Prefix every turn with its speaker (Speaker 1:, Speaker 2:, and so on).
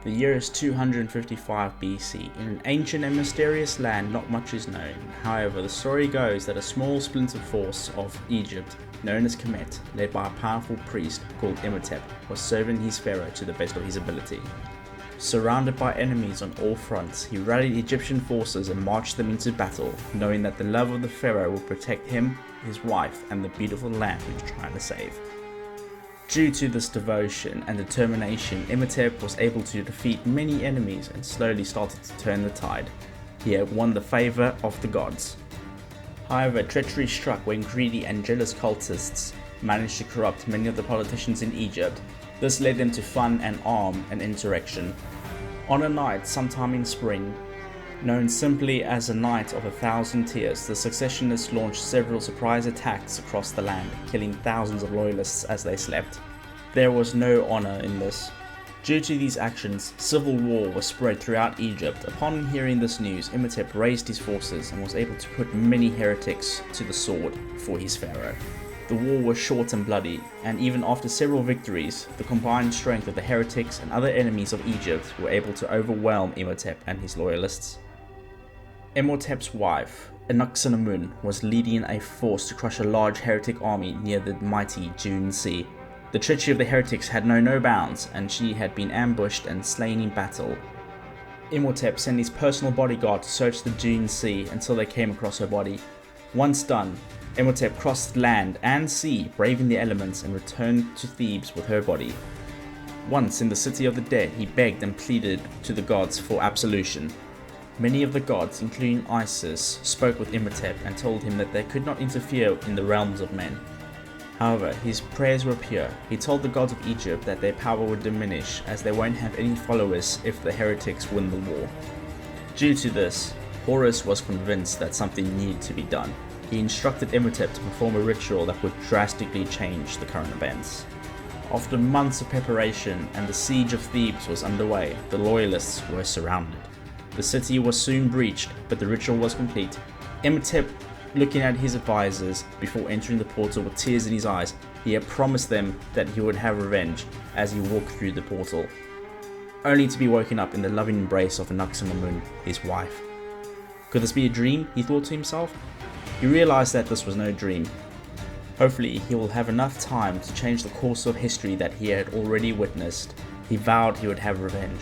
Speaker 1: The year is 255 BC. In an ancient and mysterious land, not much is known. However, the story goes that a small splinter force of Egypt, known as Kemet, led by a powerful priest called Imhotep, was serving his pharaoh to the best of his ability. Surrounded by enemies on all fronts, he rallied Egyptian forces and marched them into battle, knowing that the love of the pharaoh would protect him, his wife, and the beautiful land he was trying to save. Due to this devotion and determination, Imhotep was able to defeat many enemies and slowly started to turn the tide. He had won the favour of the gods. However, treachery struck when greedy and jealous cultists managed to corrupt many of the politicians in Egypt. This led them to fund and arm an insurrection. On a night sometime in spring, known simply as a Night of 1,000 Tears, the secessionists launched several surprise attacks across the land, killing thousands of loyalists as they slept. There was no honor in this. Due to these actions, civil war was spread throughout Egypt. Upon hearing this news, Imhotep raised his forces and was able to put many heretics to the sword for his pharaoh. The war was short and bloody, and even after several victories, the combined strength of the heretics and other enemies of Egypt were able to overwhelm Imhotep and his loyalists. Imhotep's wife, Anck-su-namun, was leading a force to crush a large heretic army near the mighty Dune Sea. The treachery of the heretics had known no bounds, and she had been ambushed and slain in battle. Imhotep sent his personal bodyguard to search the Dune Sea until they came across her body. Once done, Imhotep crossed land and sea, braving the elements, and returned to Thebes with her body. Once in the city of the dead, he begged and pleaded to the gods for absolution. Many of the gods, including Isis, spoke with Imhotep and told him that they could not interfere in the realms of men. However, his prayers were pure. He told the gods of Egypt that their power would diminish as they won't have any followers if the heretics win the war. Due to this, Horus was convinced that something needed to be done. He instructed Imhotep to perform a ritual that would drastically change the current events. After months of preparation and the siege of Thebes was underway, the loyalists were surrounded. The city was soon breached, but the ritual was complete. Imhotep, looking at his advisors before entering the portal with tears in his eyes, he had promised them that he would have revenge as he walked through the portal, only to be woken up in the loving embrace of Anck-su-namun, his wife. Could this be a dream? He thought to himself. He realized that this was no dream. Hopefully, he will have enough time to change the course of history that he had already witnessed. He vowed he would have revenge.